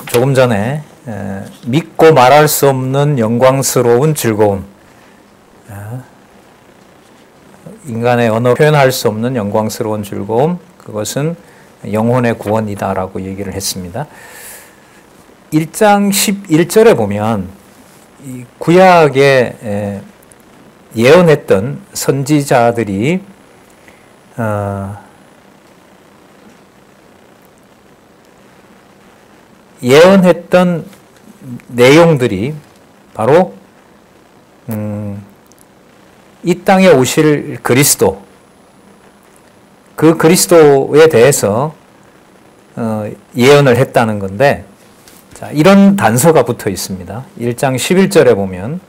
조금 전에 믿고 말할 수 없는 영광스러운 즐거움, 인간의 언어로 표현할 수 없는 영광스러운 즐거움, 그것은 영혼의 구원이다라고 얘기를 했습니다. 1장 11절에 보면 이 구약에 예언했던 선지자들이 예언했던 내용들이 바로 이 땅에 오실 그리스도, 그 그리스도에 대해서 예언을 했다는 건데, 자, 이런 단서가 붙어 있습니다. 1장 11절에 보면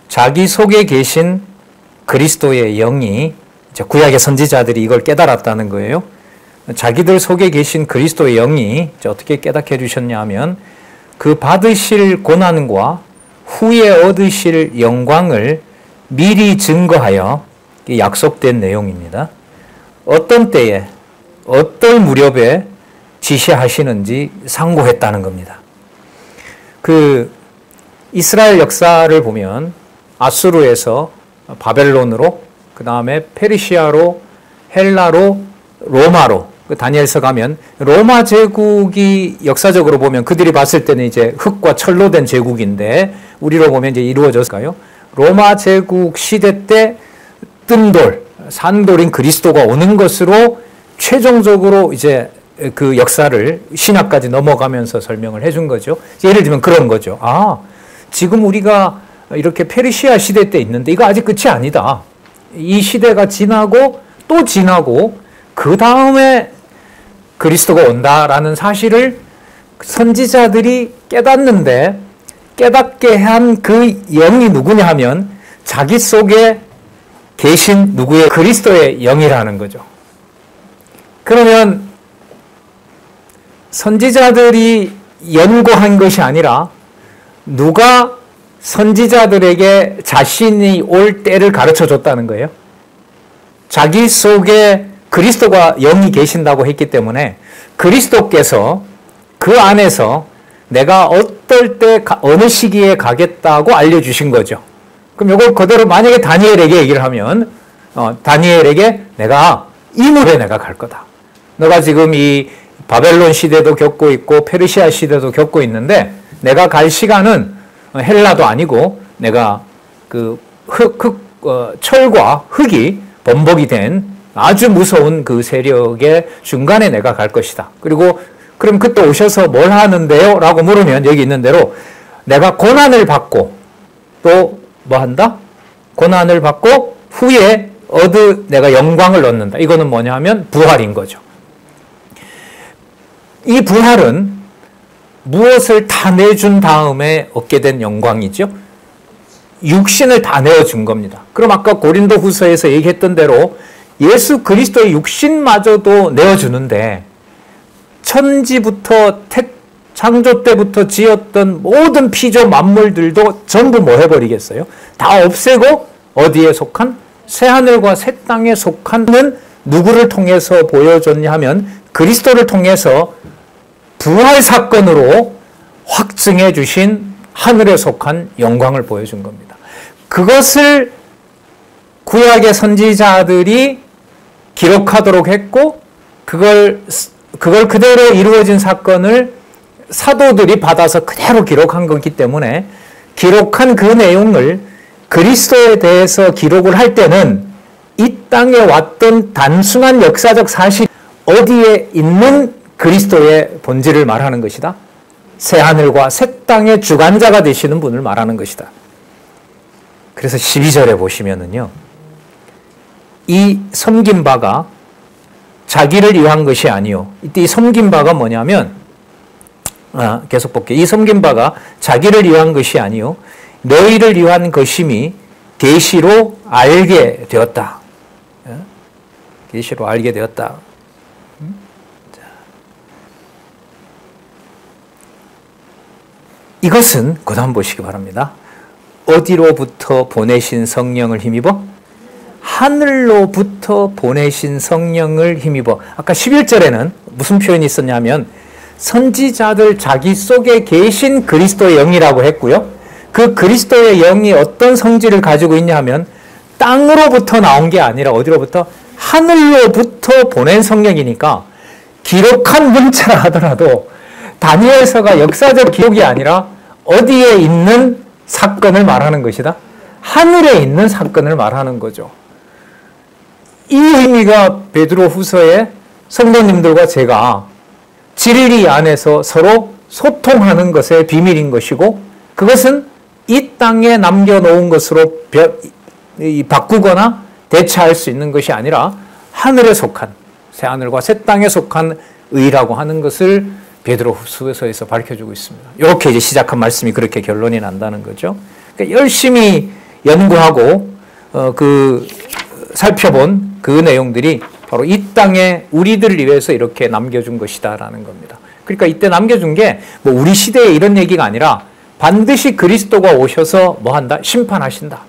자기 속에 계신 그리스도의 영이, 구약의 선지자들이 이걸 깨달았다는 거예요. 자기들 속에 계신 그리스도의 영이 어떻게 깨닫게 해주셨냐 하면 그 받으실 고난과 후에 얻으실 영광을 미리 증거하여 약속된 내용입니다. 어떤 때에 어떤 무렵에 지시하시는지 상고했다는 겁니다. 그 이스라엘 역사를 보면 아수르에서 바벨론으로, 그 다음에 페르시아로, 헬라로, 로마로, 다니엘서 가면 로마 제국이 역사적으로 보면 그들이 봤을 때는 이제 흙과 철로 된 제국인데 우리로 보면 이제 이루어졌을까요? 로마 제국 시대 때 뜬돌, 산돌인 그리스도가 오는 것으로 최종적으로 이제 그 역사를 신학까지 넘어가면서 설명을 해준 거죠. 예를 들면 그런 거죠. 아, 지금 우리가 이렇게 페르시아 시대 때 있는데 이거 아직 끝이 아니다. 이 시대가 지나고 또 지나고 그 다음에 그리스도가 온다라는 사실을 선지자들이 깨닫는데, 깨닫게 한 그 영이 누구냐 하면 자기 속에 계신 누구의 그리스도의 영이라는 거죠. 그러면 선지자들이 연구한 것이 아니라 누가 선지자들에게 자신이 올 때를 가르쳐 줬다는 거예요. 자기 속에 그리스도가 영이 계신다고 했기 때문에 그리스도께서 그 안에서 내가 어떨 때 어느 시기에 가겠다고 알려주신 거죠. 그럼 이걸 그대로 만약에 다니엘에게 얘기를 하면 다니엘에게 내가 이 무렵에 내가 갈 거다. 너가 지금 이 바벨론 시대도 겪고 있고 페르시아 시대도 겪고 있는데 내가 갈 시간은 헬라도 아니고 내가 그 철과 흙이 범벅이 된 아주 무서운 그 세력의 중간에 내가 갈 것이다. 그리고 그럼 그때 오셔서 뭘 하는데요? 라고 물으면 여기 있는 대로 내가 고난을 받고 또 뭐 한다? 고난을 받고 후에 내가 영광을 얻는다. 이거는 뭐냐 하면 부활인 거죠. 이 부활은 무엇을 다 내준 다음에 얻게 된 영광이죠? 육신을 다 내어준 겁니다. 그럼 아까 고린도 후서에서 얘기했던 대로 예수 그리스도의 육신마저도 내어주는데 천지부터 창조 때부터 지었던 모든 피조 만물들도 전부 뭐 해버리겠어요? 다 없애고 어디에 속한? 새하늘과 새 땅에 속한 누구를 통해서 보여줬냐 하면 그리스도를 통해서 부활 사건으로 확증해 주신 하늘에 속한 영광을 보여준 겁니다. 그것을 구약의 선지자들이 기록하도록 했고 그걸 그대로 이루어진 사건을 사도들이 받아서 그대로 기록한 거기 때문에 기록한 그 내용을 그리스도에 대해서 기록을 할 때는 이 땅에 왔던 단순한 역사적 사실 어디에 있는 그리스도의 본질을 말하는 것이다. 새하늘과 새 땅의 주관자가 되시는 분을 말하는 것이다. 그래서 12절에 보시면은요, 이 섬긴 바가 자기를 위한 것이 아니요. 이때 이 섬긴 바가 뭐냐면, 계속 볼게요. 이 섬긴 바가 자기를 위한 것이 아니요. 너희를 위한 것임이 계시로 알게 되었다. 계시로 알게 되었다. 이것은 그 다음 보시기 바랍니다. 어디로부터 보내신 성령을 힘입어? 하늘로부터 보내신 성령을 힘입어. 아까 11절에는 무슨 표현이 있었냐면 선지자들 자기 속에 계신 그리스도의 영이라고 했고요. 그 그리스도의 영이 어떤 성질을 가지고 있냐 하면 땅으로부터 나온 게 아니라 어디로부터? 하늘로부터 보낸 성령이니까 기록한 문자라 하더라도 다니엘서가 역사적 기록이 아니라 어디에 있는 사건을 말하는 것이다? 하늘에 있는 사건을 말하는 거죠. 이 의미가 베드로 후서에 성도님들과 제가 진리 안에서 서로 소통하는 것의 비밀인 것이고, 그것은 이 땅에 남겨놓은 것으로 바꾸거나 대체할 수 있는 것이 아니라 하늘에 속한, 새하늘과 새 땅에 속한 의라고 하는 것을 베드로 후서에서 밝혀주고 있습니다. 이렇게 이제 시작한 말씀이 그렇게 결론이 난다는 거죠. 그러니까 열심히 연구하고 살펴본 그 내용들이 바로 이 땅에 우리들을 위해서 이렇게 남겨준 것이다라는 겁니다. 그러니까 이때 남겨준 게 뭐 우리 시대에 이런 얘기가 아니라 반드시 그리스도가 오셔서 뭐 한다? 심판하신다.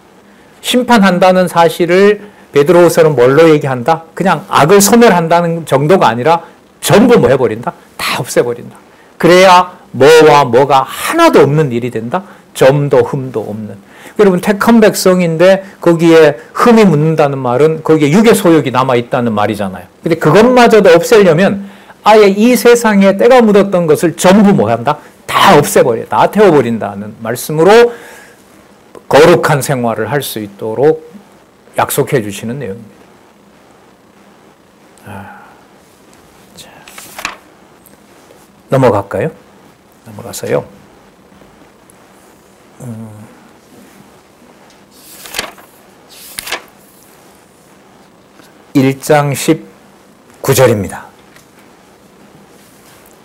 심판한다는 사실을 베드로후서는 뭘로 얘기한다? 그냥 악을 소멸한다는 정도가 아니라 전부 뭐 해버린다? 다 없애버린다. 그래야 뭐와 뭐가 하나도 없는 일이 된다? 점도 흠도 없는. 여러분, 택한 백성인데 거기에 흠이 묻는다는 말은 거기에 육의 소욕이 남아있다는 말이잖아요. 근데 그것마저도 없애려면 아예 이 세상에 때가 묻었던 것을 전부 뭐 한다? 다 없애버려. 다 태워버린다는 말씀으로 거룩한 생활을 할 수 있도록 약속해 주시는 내용입니다. 자, 넘어갈까요? 넘어가서요. 1장 19절입니다.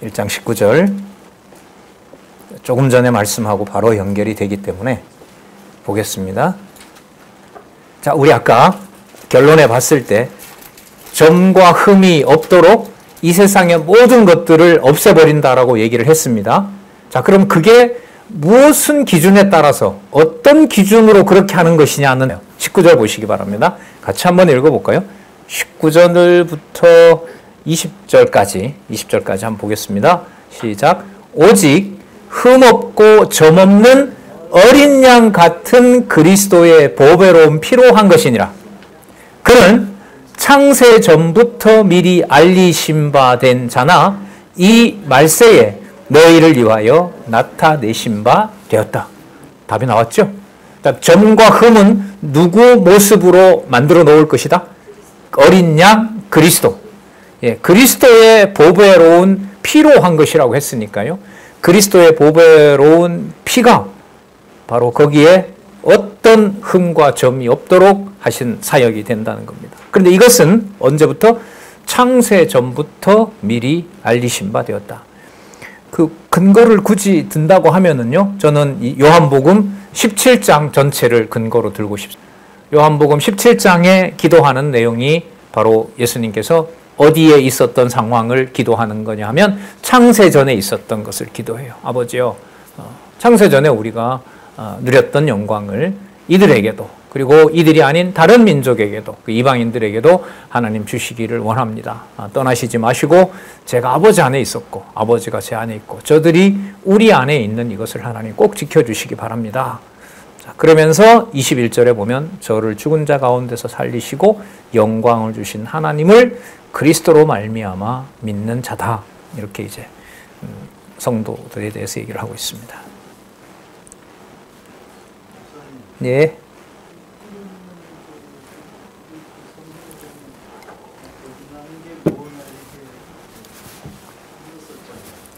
1장 19절. 조금 전에 말씀하고 바로 연결이 되기 때문에 보겠습니다. 자, 우리 아까 결론에 봤을 때 점과 흠이 없도록 이 세상의 모든 것들을 없애버린다라고 얘기를 했습니다. 자, 그럼 그게 무슨 기준에 따라서 어떤 기준으로 그렇게 하는 것이냐는 19절 보시기 바랍니다. 같이 한번 읽어볼까요? 19절부터 20절까지 한번 보겠습니다. 시작. 오직 흠없고 점없는 어린 양 같은 그리스도의 보배로운 피로 한 것이니라. 그는 창세 전부터 미리 알리신 바 된 자나 이 말세에 너희를 위하여 나타내신 바 되었다. 답이 나왔죠? 점과 흠은 누구 모습으로 만들어 놓을 것이다? 어린 양 그리스도. 예, 그리스도의 보배로운 피로 한 것이라고 했으니까요. 그리스도의 보배로운 피가 바로 거기에 어떤 흠과 점이 없도록 하신 사역이 된다는 겁니다. 그런데 이것은 언제부터? 창세 전부터 미리 알리신 바 되었다. 그 근거를 굳이 든다고 하면은요, 저는 이 요한복음 17장 전체를 근거로 들고 싶습니다. 요한복음 17장에 기도하는 내용이 바로 예수님께서 어디에 있었던 상황을 기도하는 거냐 하면 창세 전에 있었던 것을 기도해요. 아버지요, 창세 전에 우리가 누렸던 영광을 이들에게도, 그리고 이들이 아닌 다른 민족에게도, 그 이방인들에게도 하나님 주시기를 원합니다. 떠나시지 마시고 제가 아버지 안에 있었고 아버지가 제 안에 있고 저들이 우리 안에 있는 이것을 하나님 꼭 지켜주시기 바랍니다. 자, 그러면서 21절에 보면 저를 죽은 자 가운데서 살리시고 영광을 주신 하나님을 그리스도로 말미암아 믿는 자다. 이렇게 이제 성도들에 대해서 얘기를 하고 있습니다. 네.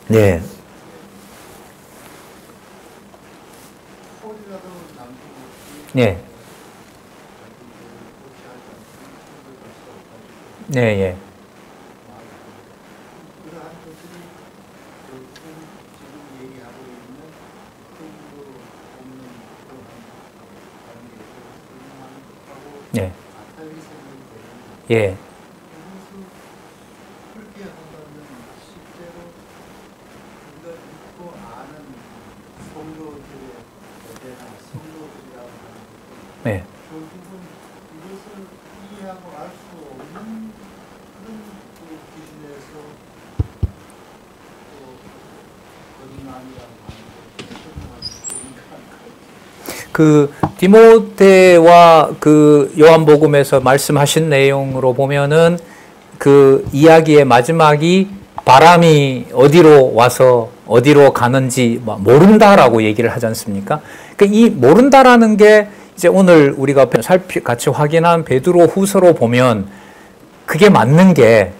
네. 네. 네, 예. 네. 예. 네. 이것을 이해하고 알 수 없는 그런 기준에서 그 디모데와 그 요한복음에서 말씀하신 내용으로 보면은 그 이야기의 마지막이 바람이 어디로 와서 어디로 가는지 모른다라고 얘기를 하지 않습니까? 그러니까 이 모른다라는 게 이제 오늘 우리가 같이 확인한 베드로 후서로 보면 그게 맞는 게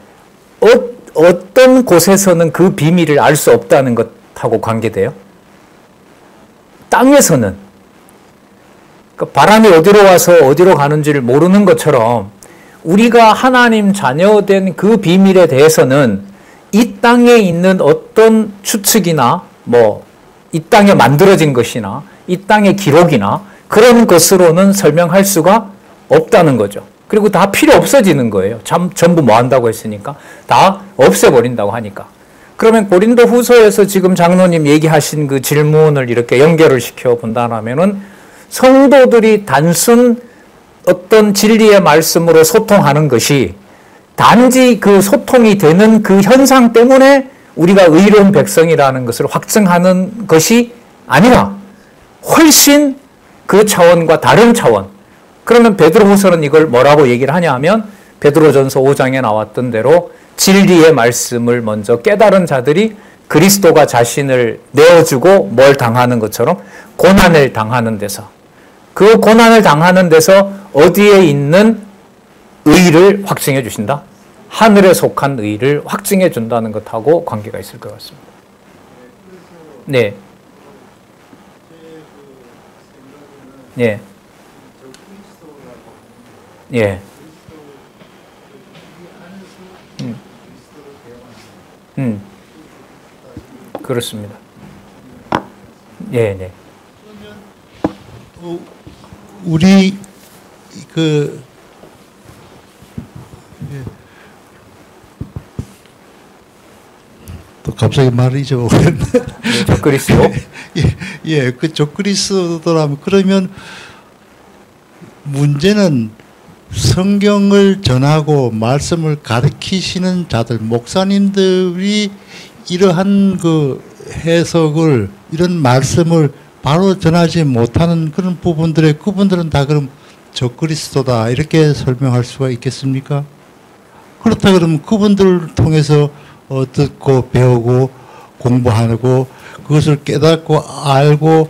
어떤 곳에서는 그 비밀을 알 수 없다는 것하고 관계돼요. 땅에서는 그러니까 바람이 어디로 와서 어디로 가는지를 모르는 것처럼 우리가 하나님 자녀된 그 비밀에 대해서는 이 땅에 있는 어떤 추측이나 이 땅에 만들어진 것이나 이 땅의 기록이나 그런 것으로는 설명할 수가 없다는 거죠. 그리고 다 필요 없어지는 거예요. 전부 뭐 한다고 했으니까 다 없애버린다고 하니까. 그러면 고린도 후서에서 지금 장로님 얘기하신 그 질문을 이렇게 연결을 시켜 본다면은 성도들이 단순 어떤 진리의 말씀으로 소통하는 것이 단지 그 소통이 되는 그 현상 때문에 우리가 의로운 백성이라는 것을 확증하는 것이 아니라 훨씬 그 차원과 다른 차원. 그러면 베드로후서는 이걸 뭐라고 얘기를 하냐 하면 베드로전서 5장에 나왔던 대로 진리의 말씀을 먼저 깨달은 자들이 그리스도가 자신을 내어주고 뭘 당하는 것처럼 고난을 당하는 데서 그 고난을 당하는 데서 어디에 있는 의를 확증해 주신다? 하늘에 속한 의를 확증해 준다는 것하고 관계가 있을 것 같습니다. 네. 예. 예. 그렇습니다. 예, 네. 우리 또 갑자기 말을 잊어버렸네. 적그리스도? 예, 그 적그리스도라면 그러면 문제는 성경을 전하고 말씀을 가르치시는 자들, 목사님들이 이러한 그 해석을, 이런 말씀을 바로 전하지 못하는 그런 부분들에 그분들은 다 그럼 적그리스도다 이렇게 설명할 수가 있겠습니까? 그렇다 그러면 그분들을 통해서 듣고 배우고 공부하고 그것을 깨닫고 알고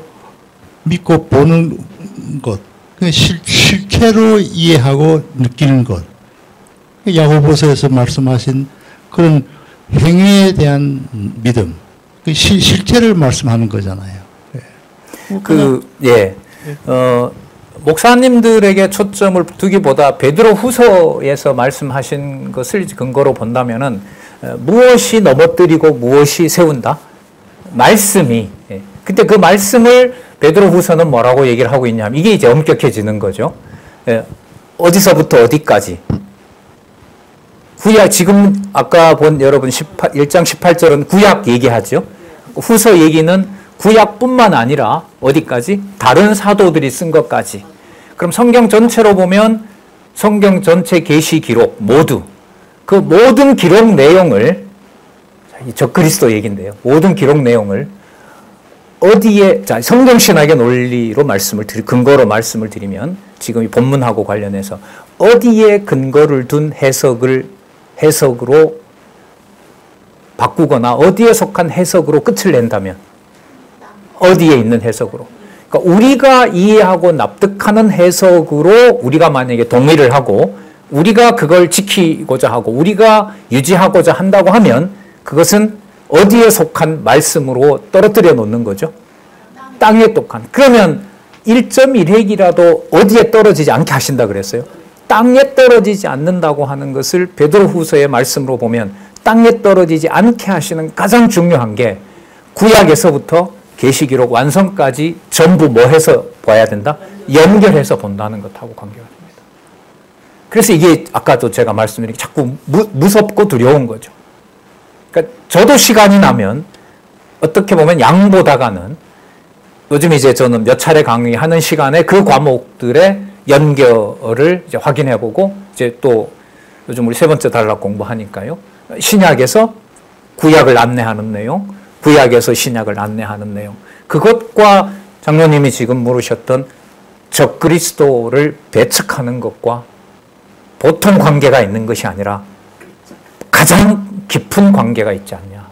믿고 보는 것, 실체로 이해하고 느끼는 것, 야고보서에서 말씀하신 그런 행위에 대한 믿음, 실체를 말씀하는 거잖아요. 목사님들에게 초점을 두기보다 베드로 후서에서 말씀하신 것을 근거로 본다면은 무엇이 넘어뜨리고 무엇이 세운다? 말씀이. 근데 그 말씀을 베드로 후서는 뭐라고 얘기를 하고 있냐면 이게 이제 엄격해지는 거죠. 어디서부터 어디까지. 구약, 지금 아까 본 여러분 1장 18절은 구약 얘기하죠. 후서 얘기는 구약뿐만 아니라 어디까지? 다른 사도들이 쓴 것까지. 그럼 성경 전체로 보면 성경 전체 계시 기록 모두 그 모든 기록 내용을 적그리스도 얘기인데요. 모든 기록 내용을 어디에 성경신학의 논리로 근거로 말씀을 드리면 지금 이 본문하고 관련해서 어디에 근거를 둔 해석으로 바꾸거나 어디에 속한 해석으로 끝을 낸다면 어디에 있는 해석으로. 그러니까 우리가 이해하고 납득하는 해석으로 우리가 만약에 동의를 하고 우리가 그걸 지키고자 하고 우리가 유지하고자 한다고 하면 그것은 어디에 속한 말씀으로 떨어뜨려 놓는 거죠? 땅에 속한. 그러면 1.1핵이라도 어디에 떨어지지 않게 하신다 그랬어요. 땅에 떨어지지 않는다고 하는 것을 베드로후서의 말씀으로 보면 땅에 떨어지지 않게 하시는 가장 중요한 게 구약에서부터 계시기록 완성까지 전부 뭐 해서 봐야 된다? 연결해서 본다는 것하고 관계가 됩니다. 그래서 이게 아까도 제가 말씀드린 게 자꾸 무섭고 두려운 거죠. 그러니까 저도 시간이 나면 어떻게 보면 양보다가는 요즘 이제 저는 몇 차례 강의하는 시간에 그 과목들의 연결을 이제 확인해보고 이제 또 요즘 우리 세 번째 단락 공부하니까요. 신약에서 구약을 안내하는 내용, 구약에서 신약을 안내하는 내용. 그것과 장로님이 지금 물으셨던 적그리스도를 배척하는 것과 보통 관계가 있는 것이 아니라 가장 깊은 관계가 있지 않냐.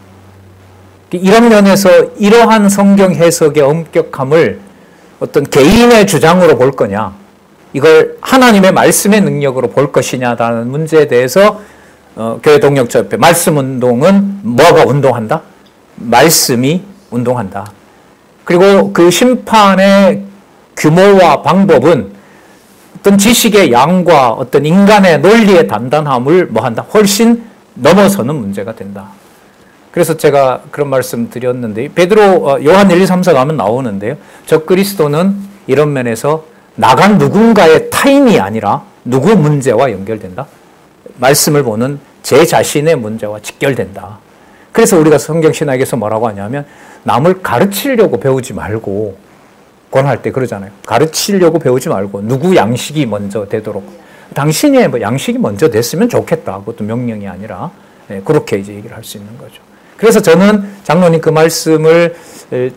이런 면에서 이러한 성경 해석의 엄격함을 어떤 개인의 주장으로 볼 거냐, 이걸 하나님의 말씀의 능력으로 볼 것이냐라는 문제에 대해서 교회 동력자협회 말씀운동은 뭐가 운동한다? 말씀이 운동한다. 그리고 그 심판의 규모와 방법은 어떤 지식의 양과 어떤 인간의 논리의 단단함을 뭐한다? 훨씬 넘어서는 문제가 된다. 그래서 제가 그런 말씀 드렸는데, 베드로, 요한 1, 2, 3, 4 가면 나오는데요. 적그리스도는 이런 면에서 나간 누군가의 타인이 아니라 누구 문제와 연결된다? 말씀을 보는 제 자신의 문제와 직결된다. 그래서 우리가 성경신학에서 뭐라고 하냐면, 남을 가르치려고 배우지 말고, 권할 때 그러잖아요. 가르치려고 배우지 말고 누구 양식이 먼저 되도록, 당신의 뭐 양식이 먼저 됐으면 좋겠다. 그것도 명령이 아니라, 그렇게 이제 얘기를 할 수 있는 거죠. 그래서 저는 장로님 그 말씀을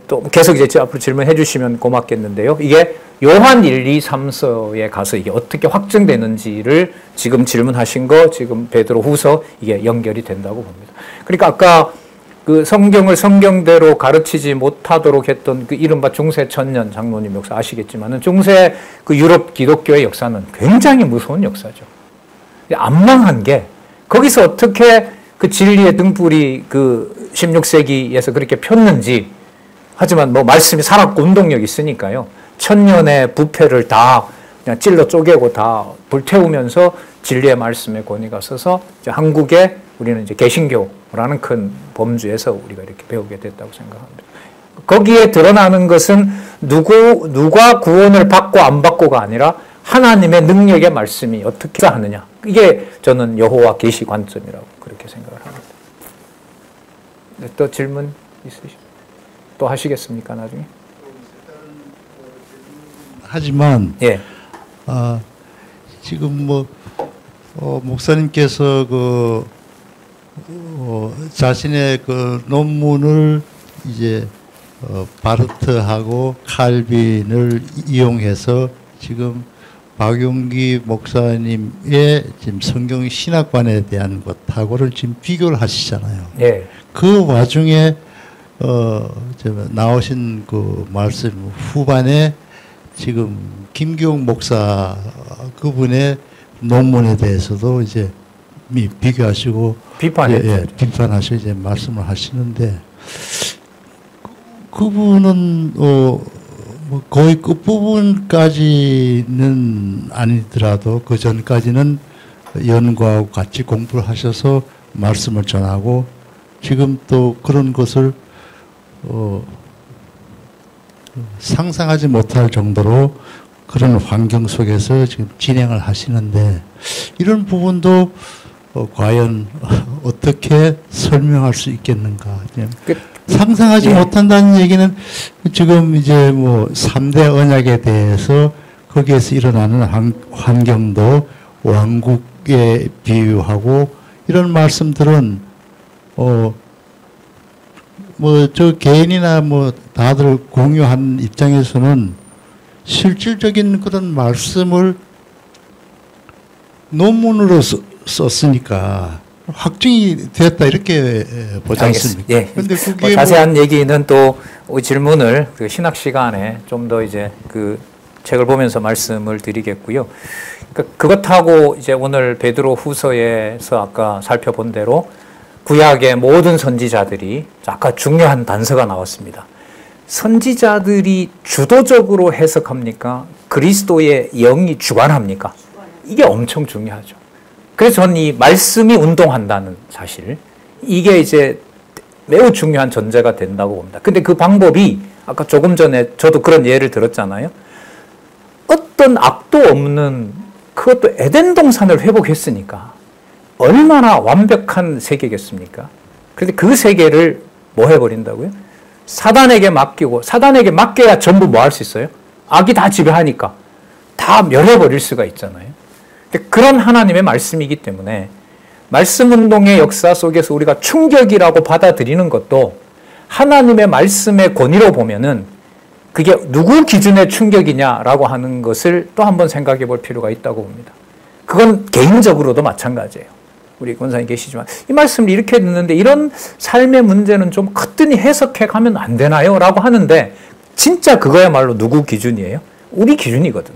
또 계속 이제 앞으로 질문해 주시면 고맙겠는데요. 이게 요한 1, 2, 3서에 가서 이게 어떻게 확증되는지를 지금 질문하신 거, 지금 베드로 후서 이게 연결이 된다고 봅니다. 그러니까 아까 그 성경을 성경대로 가르치지 못하도록 했던 그 이른바 중세 천년, 장로님 역사 아시겠지만은 중세 그 유럽 기독교의 역사는 굉장히 무서운 역사죠. 안 망한 게 거기서 어떻게 그 진리의 등불이 그 16세기에서 그렇게 폈는지, 하지만 뭐 말씀이 살았고 운동력이 있으니까요. 천년의 부패를 다 그냥 찔러 쪼개고 다 불태우면서 진리의 말씀의 권위가 서서 이제 한국에 우리는 이제 개신교라는 큰 범주에서 우리가 이렇게 배우게 됐다고 생각합니다. 거기에 드러나는 것은 누가 구원을 받고 안 받고가 아니라 하나님의 능력의 말씀이 어떻게 하느냐. 이게 저는 여호와 계시 관점이라고 그렇게 생각을 합니다. 또 질문 있으시죠? 또 하시겠습니까, 나중에? 하지만 예. 지금 뭐 목사님께서 그 자신의 그 논문을 이제 바르트하고 칼빈을 이용해서 지금 박용기 목사님의 지금 성경 신학관에 대한 것하고를 지금 비교를 하시잖아요. 예. 그 와중에 나오신 그 말씀 후반에 지금 김기용 목사 그분의 논문에 대해서도 이제 비교하시고 비판하시고 이제 말씀을 하시는데, 그분은 뭐 거의 끝부분까지는 아니더라도 그 전까지는 연구하고 같이 공부를 하셔서 말씀을 전하고, 지금 또 그런 것을 상상하지 못할 정도로 그런 환경 속에서 지금 진행을 하시는데, 이런 부분도 과연 어떻게 설명할 수 있겠는가. 상상하지 못한다는 얘기는 지금 이제 뭐 3대 언약에 대해서 거기에서 일어나는 환경도 왕국에 비유하고, 이런 말씀들은 뭐 저 개인이나 뭐 다들 공유한 입장에서는 실질적인 그런 말씀을 논문으로 썼으니까 확증이 됐다 이렇게 보지 않습니까? 예. 근데 그게 자세한 얘기는 또 질문을 그 신학 시간에 좀 더 이제 그 책을 보면서 말씀을 드리겠고요. 그러니까 그것하고 이제 오늘 베드로 후서에서 아까 살펴본 대로 구약의 모든 선지자들이 아까 중요한 단서가 나왔습니다. 선지자들이 주도적으로 해석합니까? 그리스도의 영이 주관합니까? 이게 엄청 중요하죠. 그래서 저는 이 말씀이 운동한다는 사실, 이게 이제 매우 중요한 전제가 된다고 봅니다. 근데 그 방법이 아까 조금 전에 저도 그런 예를 들었잖아요. 어떤 악도 없는, 그것도 에덴 동산을 회복했으니까 얼마나 완벽한 세계겠습니까? 그런데 그 세계를 뭐 해버린다고요? 사단에게 맡기고, 사단에게 맡겨야 전부 뭐 할 수 있어요? 악이 다 지배하니까 다 멸해버릴 수가 있잖아요. 그런 하나님의 말씀이기 때문에 말씀 운동의 역사 속에서 우리가 충격이라고 받아들이는 것도 하나님의 말씀의 권위로 보면은 그게 누구 기준의 충격이냐라고 하는 것을 또 한번 생각해 볼 필요가 있다고 봅니다. 그건 개인적으로도 마찬가지예요. 우리 권사님 계시지만 이 말씀을 이렇게 듣는데 이런 삶의 문제는 좀 거뜬히 해석해 가면 안 되나요? 라고 하는데 진짜 그거야말로 누구 기준이에요? 우리 기준이거든.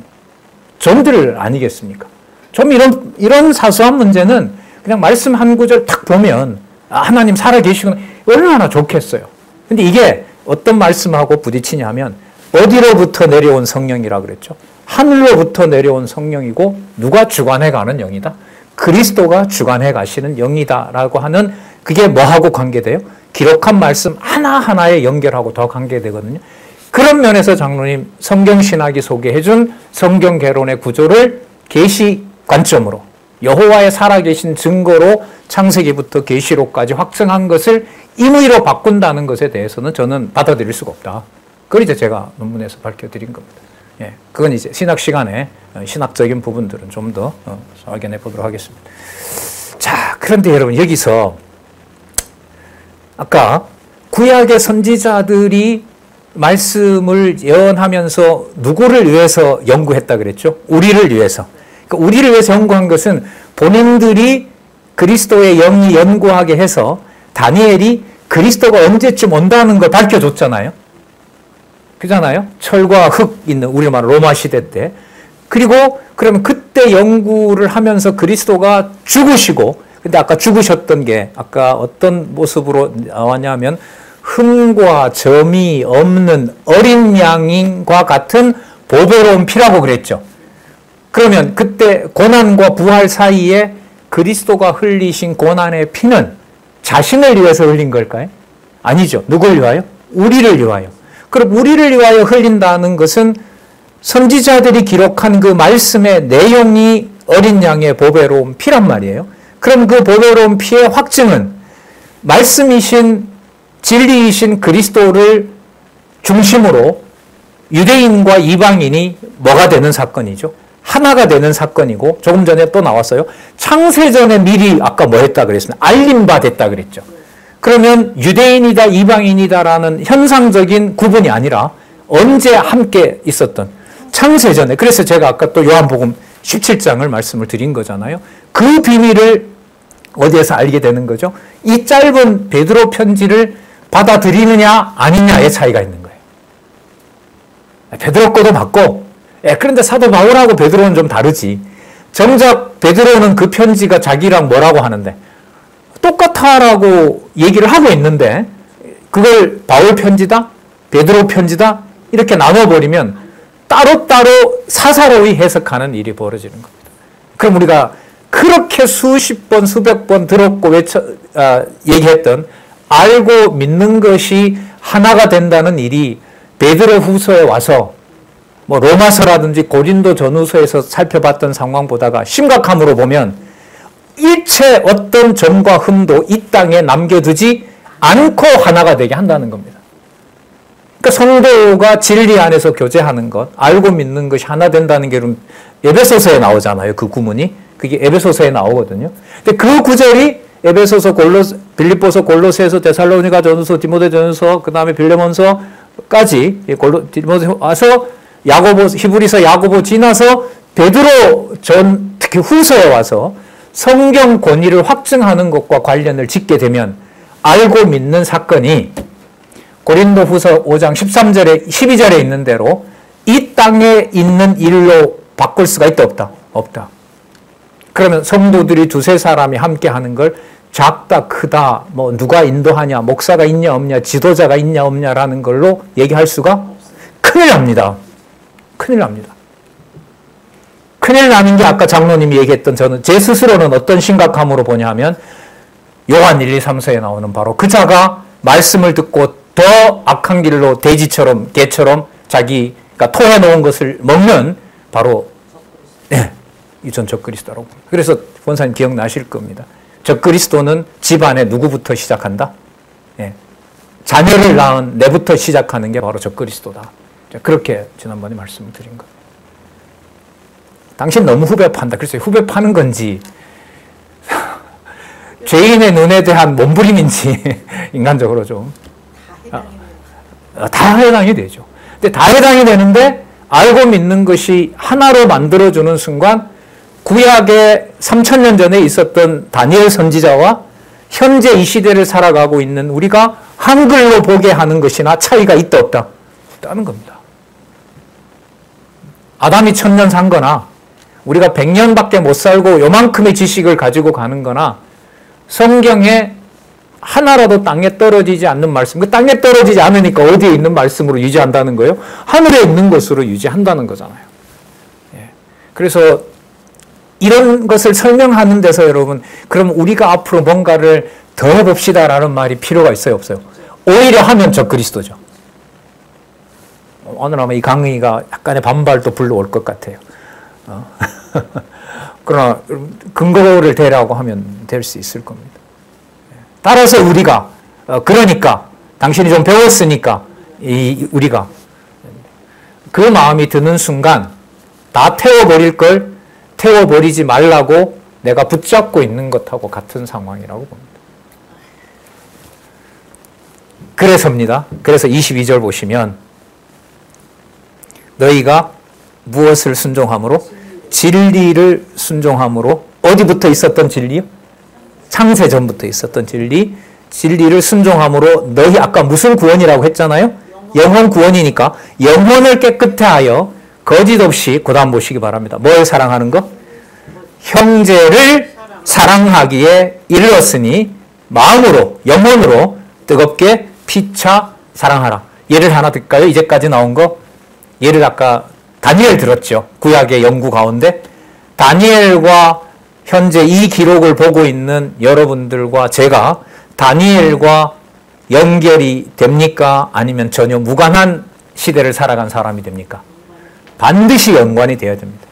좀들 아니겠습니까? 좀 이런 사소한 문제는 그냥 말씀 한 구절 딱 보면 하나님 살아계시구나 얼마나 좋겠어요. 근데 이게 어떤 말씀하고 부딪히냐 하면 어디로부터 내려온 성령이라 그랬죠? 하늘로부터 내려온 성령이고 누가 주관해 가는 영이다? 그리스도가 주관해 가시는 영이다라고 하는 그게 뭐하고 관계돼요? 기록한 말씀 하나하나에 연결하고 더 관계되거든요. 그런 면에서 장로님 성경신학이 소개해준 성경개론의 구조를 계시 관점으로 여호와의 살아계신 증거로 창세기부터 계시록까지 확증한 것을 임의로 바꾼다는 것에 대해서는 저는 받아들일 수가 없다. 그걸 이제 제가 논문에서 밝혀드린 겁니다. 예, 그건 이제 신학 시간에 신학적인 부분들은 좀 더 확인해 보도록 하겠습니다. 자, 그런데 여러분 여기서 아까 구약의 선지자들이 말씀을 예언하면서 누구를 위해서 연구했다 그랬죠? 우리를 위해서. 그러니까 우리를 위해서 연구한 것은 본인들이 그리스도의 영이 연구하게 해서 다니엘이 그리스도가 언제쯤 온다는 걸 밝혀줬잖아요. 그잖아요. 철과 흙 있는 우리말 로마 시대 때. 그리고 그러면 그때 연구를 하면서 그리스도가 죽으시고, 근데 아까 죽으셨던 게 아까 어떤 모습으로 나왔냐면 흠과 점이 없는 어린 양인과 같은 보배로운 피라고 그랬죠. 그러면 그때 고난과 부활 사이에 그리스도가 흘리신 고난의 피는 자신을 위해서 흘린 걸까요? 아니죠. 누굴 위하여? 우리를 위하여. 그럼 우리를 위하여 흘린다는 것은 선지자들이 기록한 그 말씀의 내용이 어린 양의 보배로운 피란 말이에요. 그럼 그 보배로운 피의 확증은 말씀이신 진리이신 그리스도를 중심으로 유대인과 이방인이 뭐가 되는 사건이죠? 하나가 되는 사건이고, 조금 전에 또 나왔어요. 창세전에 미리 아까 뭐 했다 그랬습니다. 알림 바 됐다 그랬죠. 그러면 유대인이다 이방인이다라는 현상적인 구분이 아니라 언제 함께 있었던 창세전에, 그래서 제가 아까 또 요한복음 17장을 말씀을 드린 거잖아요. 그 비밀을 어디에서 알게 되는 거죠? 이 짧은 베드로 편지를 받아들이느냐 아니냐의 차이가 있는 거예요. 베드로 거도 받고, 그런데 사도 바울하고 베드로는 좀 다르지. 정작 베드로는 그 편지가 자기랑 뭐라고 하는데 똑같아라고 얘기를 하고 있는데 그걸 바울 편지다, 베드로 편지다 이렇게 나눠버리면 따로따로 사사로이 해석하는 일이 벌어지는 겁니다. 그럼 우리가 그렇게 수십 번, 수백 번 들었고 얘기했던 알고 믿는 것이 하나가 된다는 일이 베드로 후서에 와서 뭐 로마서라든지 고린도 전후서에서 살펴봤던 상황보다가 심각함으로 보면 일체 어떤 점과 흠도 이 땅에 남겨두지 않고 하나가 되게 한다는 겁니다. 그러니까 성도가 진리 안에서 교제하는 것, 알고 믿는 것이 하나 된다는 게 에베소서에 나오잖아요. 그 구문이. 그게 에베소서에 나오거든요. 근데 그 구절이 에베소서, 빌립보서, 골로새서, 데살로니가 전서, 디모데 전서, 그 다음에 빌레몬서까지 디모데 와서 야고보, 히브리서, 야고보 지나서 베드로 전 특히 후서에 와서 성경 권위를 확증하는 것과 관련을 짓게 되면 알고 믿는 사건이 고린도 후서 5장 13절에 12절에 있는 대로 이 땅에 있는 일로 바꿀 수가 있다 없다? 없다. 그러면 성도들이 두세 사람이 함께 하는 걸 작다 크다 뭐 누가 인도하냐 목사가 있냐 없냐 지도자가 있냐 없냐라는 걸로 얘기할 수가 큰일 납니다. 큰일 납니다. 큰일 나는 게 아까 장로님이 얘기했던 저는 제 스스로는 어떤 심각함으로 보냐 하면 요한 1, 2, 3서에 나오는 바로 그 자가 말씀을 듣고 더 악한 길로 돼지처럼 개처럼 자기가 토해 놓은 것을 먹는 바로 이 전 적그리스도라고. 그래서 권사님 기억나실 겁니다. 적그리스도는 집안에 누구부터 시작한다? 자녀를 낳은 내부터 시작하는 게 바로 적그리스도다. 그렇게 지난번에 말씀을 드린 거예요. 당신 너무 후배 판다. 그래서 후배 파는 건지 죄인의 눈에 대한 몸부림인지 인간적으로 좀 다 해당이 되죠. 근데 다 해당이 되는데 알고 믿는 것이 하나로 만들어주는 순간 구약의 3000년 전에 있었던 다니엘 선지자와 현재 이 시대를 살아가고 있는 우리가 한글로 보게 하는 것이나 차이가 있다 없다? 있다는 겁니다. 아담이 1000년 산 거나 우리가 100년밖에 못 살고 요만큼의 지식을 가지고 가는 거나 성경에 하나라도 땅에 떨어지지 않는 말씀, 그 땅에 떨어지지 않으니까 어디에 있는 말씀으로 유지한다는 거예요? 하늘에 있는 것으로 유지한다는 거잖아요. 예. 그래서 이런 것을 설명하는 데서 여러분, 그럼 우리가 앞으로 뭔가를 더 해봅시다라는 말이 필요가 있어요, 없어요? 오히려 하면 저 그리스도죠. 오늘 아마 이 강의가 약간의 반발도 불러올 것 같아요. 그러나 근거를 대라고 하면 될 수 있을 겁니다. 따라서 우리가 그러니까 당신이 좀 배웠으니까 우리가 그 마음이 드는 순간 다 태워버릴 걸 태워버리지 말라고 내가 붙잡고 있는 것하고 같은 상황이라고 봅니다. 그래서입니다. 그래서 22절 보시면 너희가 무엇을 순종함으로? 진리를 순종함으로. 어디부터 있었던 진리요? 창세전부터 있었던 진리. 진리를 순종함으로 너희 아까 무슨 구원이라고 했잖아요? 영혼 구원이니까 영혼을 깨끗해 하여 거짓 없이, 그 다음 보시기 바랍니다. 뭘 사랑하는 거? 형제를 사랑하기에 이르렀으니 마음으로, 영혼으로 뜨겁게 피차 사랑하라. 예를 하나 들까요? 이제까지 나온 거. 예를 아까 다니엘 들었죠. 구약의 연구 가운데. 다니엘과 현재 이 기록을 보고 있는 여러분들과 제가 다니엘과 연결이 됩니까? 아니면 전혀 무관한 시대를 살아간 사람이 됩니까? 반드시 연관이 되어야 됩니다.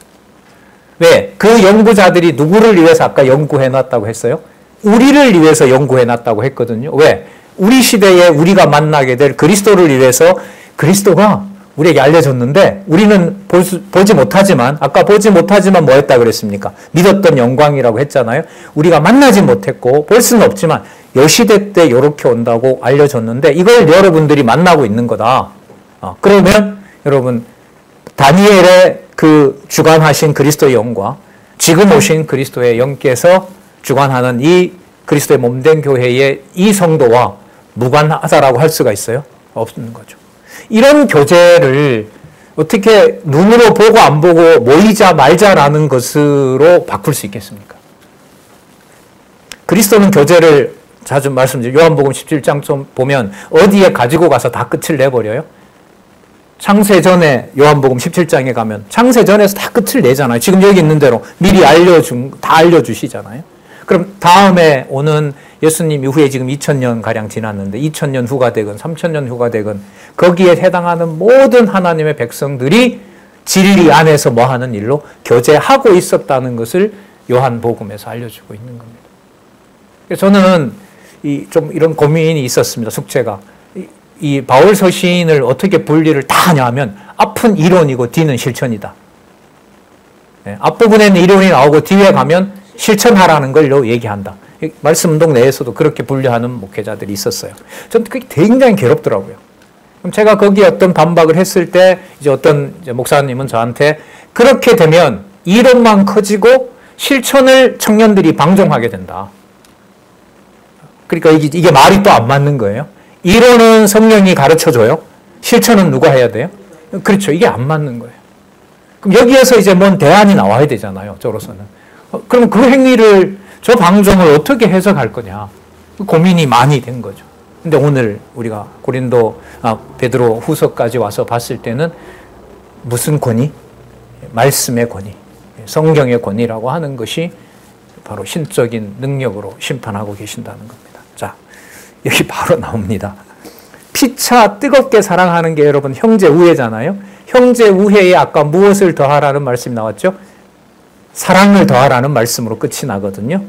왜? 그 연구자들이 누구를 위해서 아까 연구해놨다고 했어요? 우리를 위해서 연구해놨다고 했거든요. 왜? 우리 시대에 우리가 만나게 될 그리스도를 위해서. 그리스도가 우리에게 알려졌는데 우리는 보지 못하지만, 아까 보지 못하지만 뭐 했다 그랬습니까? 믿었던 영광이라고 했잖아요. 우리가 만나지 못했고 볼 수는 없지만 요 시대 때 이렇게 온다고 알려졌는데 이걸 여러분들이 만나고 있는 거다. 그러면 여러분, 다니엘의 그 주관하신 그리스도의 영과 지금 오신 그리스도의 영께서 주관하는 이 그리스도의 몸된 교회의 이 성도와 무관하다라고 할 수가 있어요? 없는 거죠. 이런 교제를 어떻게 눈으로 보고 안 보고 모이자 말자라는 것으로 바꿀 수 있겠습니까? 그리스도는 교제를 자주 말씀드려요. 요한복음 17장 좀 보면 어디에 가지고 가서 다 끝을 내버려요? 창세전에 요한복음 17장에 가면 창세전에서 다 끝을 내잖아요. 지금 여기 있는 대로 미리 다 알려주시잖아요. 그럼 다음에 오는 예수님 이후에 지금 2000년가량 지났는데 2000년 후가 되건 3000년 후가 되건 거기에 해당하는 모든 하나님의 백성들이 진리 안에서 뭐 하는 일로 교제하고 있었다는 것을 요한복음에서 알려주고 있는 겁니다. 그래서 저는 좀 이런 고민이 있었습니다. 숙제가. 이 바울 서신을 어떻게 분리를 다 하냐 하면 앞은 이론이고 뒤는 실천이다. 네, 앞부분에는 이론이 나오고 뒤에 가면 실천하라는 걸로 얘기한다. 말씀 운동 내에서도 그렇게 분류하는 목회자들이 있었어요. 저는 그게 굉장히 괴롭더라고요. 그럼 제가 거기에 어떤 반박을 했을 때 이제 어떤 목사님은 저한테 그렇게 되면 이론만 커지고 실천을 청년들이 방종하게 된다. 그러니까 이게 말이 또 안 맞는 거예요. 이론은 성령이 가르쳐줘요. 실천은 누가 해야 돼요? 그렇죠. 이게 안 맞는 거예요. 그럼 여기에서 이제 뭔 대안이 나와야 되잖아요. 저로서는. 그럼 그 행위를, 저 방종을 어떻게 해석할 거냐. 고민이 많이 된 거죠. 근데 오늘 우리가 베드로 후서까지 와서 봤을 때는 무슨 권위? 말씀의 권위. 성경의 권위라고 하는 것이 바로 신적인 능력으로 심판하고 계신다는 겁니다. 자, 여기 바로 나옵니다. 피차 뜨겁게 사랑하는 게 여러분 형제 우애잖아요. 형제 우애에 아까 무엇을 더하라는 말씀이 나왔죠? 사랑을 더하라는 말씀으로 끝이 나거든요.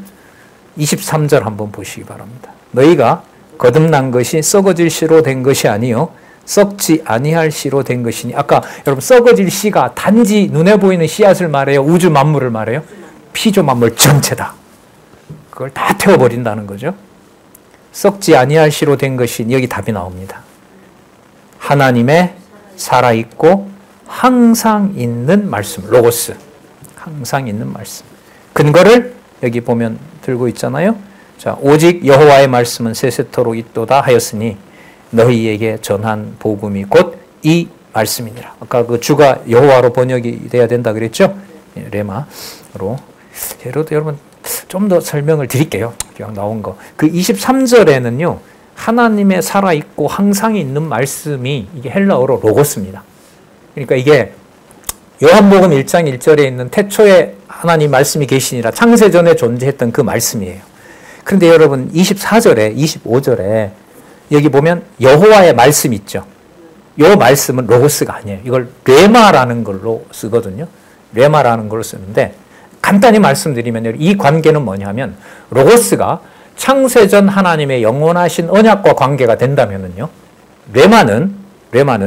23절 한번 보시기 바랍니다. 너희가 거듭난 것이 썩어질 씨로 된 것이 아니요 썩지 아니할 씨로 된 것이니. 아까 여러분 썩어질 씨가 단지 눈에 보이는 씨앗을 말해요? 우주 만물을 말해요? 피조 만물 전체다. 그걸 다 태워버린다는 거죠. 썩지 아니할 씨로 된 것이니. 여기 답이 나옵니다. 하나님의 살아있고 항상 있는 말씀, 로고스. 항상 있는 말씀. 근거를 여기 보면 들고 있잖아요. 자, 오직 여호와의 말씀은 세세토록 있도다 하였으니 너희에게 전한 복음이 곧 이 말씀이니라. 아까 그 주가 여호와로 번역이 돼야 된다 그랬죠? 예, 레마로. 여러분 좀 더 설명을 드릴게요. 그냥 나온 거. 그 23절에는요. 하나님의 살아있고 항상 있는 말씀이 이게 헬라어로 로고스입니다. 그러니까 이게 요한복음 1장 1절에 있는 태초에 하나님 말씀이 계시니라 창세전에 존재했던 그 말씀이에요. 그런데 여러분 24절에 25절에 여기 보면 여호와의 말씀 있죠. 요 말씀은 로고스가 아니에요. 이걸 레마라는 걸로 쓰거든요. 레마라는 걸로 쓰는데 간단히 말씀드리면 이 관계는 뭐냐면 로고스가 창세전 하나님의 영원하신 언약과 관계가 된다면은요. 레마는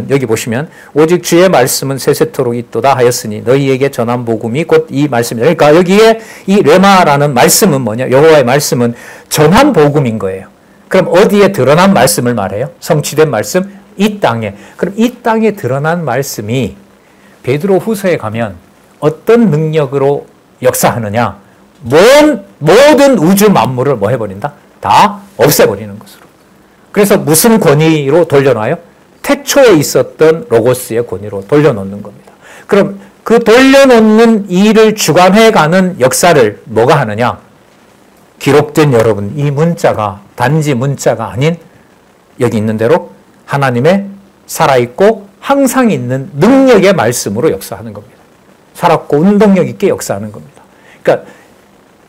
여기 보시면 오직 주의 말씀은 세세토록 있도다 하였으니 너희에게 전한 복음이 곧 이 말씀이다. 그러니까 여기에 이 레마라는 말씀은 뭐냐? 여호와의 말씀은 전한 복음인 거예요. 그럼 어디에 드러난 말씀을 말해요? 성취된 말씀? 이 땅에. 그럼 이 땅에 드러난 말씀이 베드로 후서에 가면 어떤 능력으로 역사하느냐? 모든 우주 만물을 뭐 해버린다? 다 없애버리는 것으로. 그래서 무슨 권위로 돌려놔요? 태초에 있었던 로고스의 권위로 돌려놓는 겁니다. 그럼 그 돌려놓는 일을 주관해가는 역사를 뭐가 하느냐? 기록된 여러분 이 문자가 단지 문자가 아닌 여기 있는 대로 하나님의 살아있고 항상 있는 능력의 말씀으로 역사하는 겁니다. 살았고 운동력 있게 역사하는 겁니다. 그러니까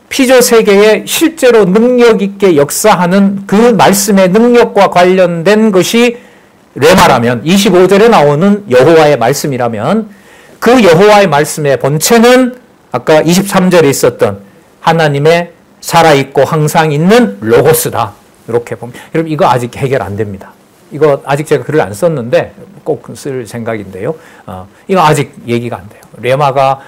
피조 세계에 실제로 능력 있게 역사하는 그 말씀의 능력과 관련된 것이 레마라면 25절에 나오는 여호와의 말씀이라면 그 여호와의 말씀의 본체는 아까 23절에 있었던 하나님의 살아있고 항상 있는 로고스다. 이렇게 보면 여러분 이거 아직 해결 안 됩니다. 이거 아직 제가 글을 안 썼는데 꼭 쓸 생각인데요. 이거 아직 얘기가 안 돼요. 레마가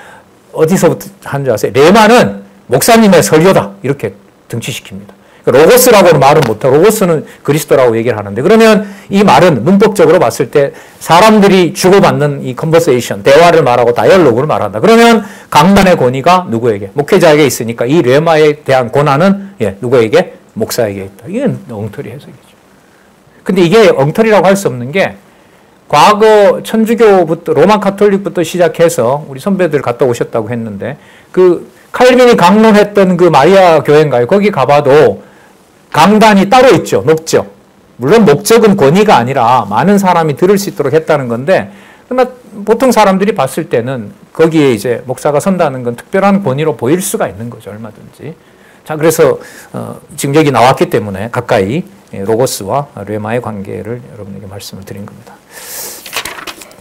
어디서부터 하는 줄 아세요? 레마는 목사님의 설교다. 이렇게 등치시킵니다. 로고스라고는 말은 못하고 로고스는 그리스도라고 얘기를 하는데 그러면 이 말은 문법적으로 봤을 때 사람들이 주고받는 이 컨버세이션, 대화를 말하고 다이얼로그를 말한다. 그러면 강단의 권위가 누구에게? 목회자에게 있으니까 이 레마에 대한 권한은 누구에게? 목사에게 있다. 이건 엉터리 해석이죠. 근데 이게 엉터리라고 할 수 없는 게 과거 천주교부터 로마 카톨릭부터 시작해서 우리 선배들 갔다 오셨다고 했는데 그 칼빈이 강론했던 그 마리아 교회인가요? 거기 가봐도 강단이 따로 있죠. 높죠. 물론 목적은 권위가 아니라 많은 사람이 들을 수 있도록 했다는 건데 그러나 보통 사람들이 봤을 때는 거기에 이제 목사가 선다는 건 특별한 권위로 보일 수가 있는 거죠. 얼마든지. 자, 그래서 지금 여기 나왔기 때문에 가까이 로고스와 레마의 관계를 여러분에게 말씀을 드린 겁니다.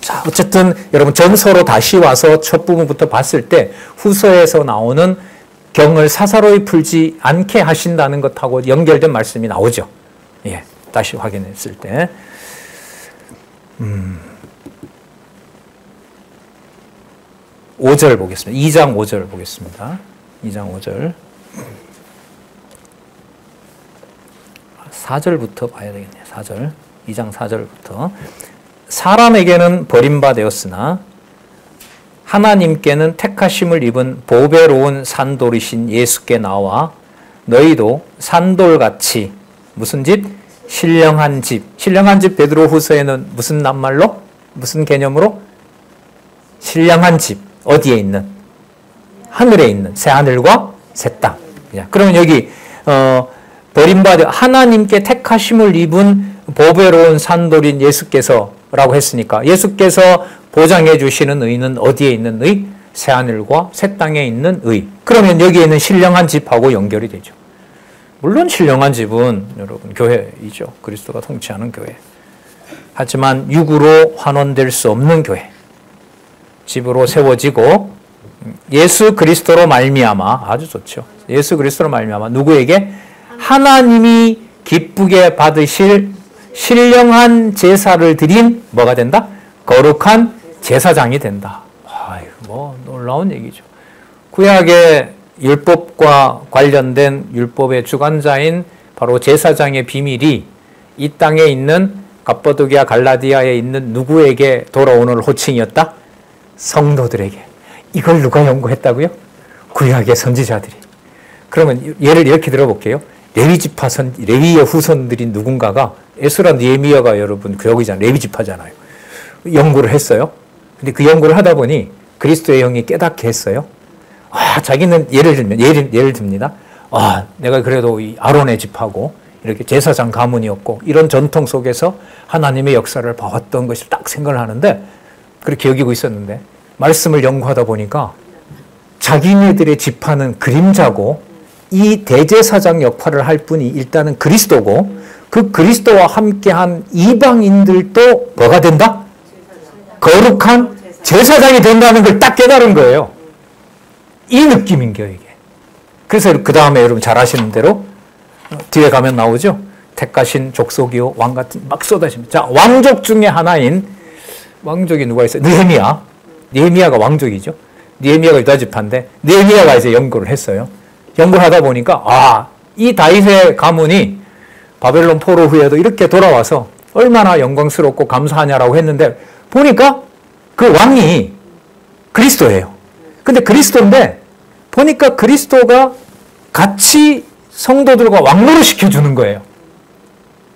자, 어쨌든 여러분 전서로 다시 와서 첫 부분부터 봤을 때 후서에서 나오는 경을 사사로이 풀지 않게 하신다는 것하고 연결된 말씀이 나오죠. 예, 다시 확인했을 때. 5절 보겠습니다. 2장 5절 보겠습니다. 2장 5절. 4절부터 봐야 되겠네요. 4절. 2장 4절부터. 사람에게는 버림받았으나 하나님께는 택하심을 입은 보배로운 산돌이신 예수께 나와 너희도 산돌같이 무슨 집? 신령한 집. 신령한 집 베드로 후서에는 무슨 낱말로? 무슨 개념으로? 신령한 집. 어디에 있는? 하늘에 있는 새하늘과 새 땅. 그러면 여기 버림받아 하나님께 택하심을 입은 보배로운 산돌인 예수께서 라고 했으니까 예수께서 보장해 주시는 의는 어디에 있는 의? 새하늘과 새 땅에 있는 의. 그러면 여기에 있는 신령한 집하고 연결이 되죠. 물론 신령한 집은 여러분 교회이죠. 그리스도가 통치하는 교회. 하지만 육으로 환원될 수 없는 교회. 집으로 세워지고 예수 그리스도로 말미암아 아주 좋죠. 예수 그리스도로 말미암아 누구에게? 하나님이 기쁘게 받으실 신령한 제사를 드린 뭐가 된다? 거룩한 제사장이 된다. 아유, 뭐 놀라운 얘기죠. 구약의 율법과 관련된 율법의 주관자인 바로 제사장의 비밀이 이 땅에 있는 갑보도기아 갈라디아에 있는 누구에게 돌아오는 호칭이었다? 성도들에게. 이걸 누가 연구했다고요? 구약의 선지자들이. 그러면 예를 이렇게 들어볼게요. 레위의 후손들인 누군가가 에스라 느헤미야가 여러분 교역이잖아요. 레위지파잖아요. 연구를 했어요. 근데 그 연구를 하다 보니 그리스도의 영이 깨닫게 했어요. 자기는 예를 듭니다. 내가 그래도 이 아론의 집하고 이렇게 제사장 가문이었고 이런 전통 속에서 하나님의 역사를 봐왔던 것을 딱 생각을 하는데 그렇게 여기고 있었는데 말씀을 연구하다 보니까 자기네들의 지파는 그림자고 이 대제사장 역할을 할 분이 일단은 그리스도고 그 그리스도와 함께한 이방인들도 뭐가 된다? 거룩한 제사장이 된다는 걸 딱 깨달은 거예요. 이 느낌인 거예요, 이게. 그래서 그 다음에 여러분 잘 아시는 대로 뒤에 가면 나오죠. 택하신 족속이요 왕 같은 막 쏟아집니다. 자, 왕족 중에 하나인 왕족이 누가 있어요? 느헤미야가 왕족이죠. 느헤미야가 유다 지파인데 느헤미야가 이제 연구를 했어요. 연구를 하다 보니까 이 다윗의 가문이 바벨론 포로 후에도 이렇게 돌아와서 얼마나 영광스럽고 감사하냐라고 했는데 보니까 그 왕이 그리스도예요. 근데 그리스도인데 보니까 그리스도가 같이 성도들과 왕노를 시켜주는 거예요.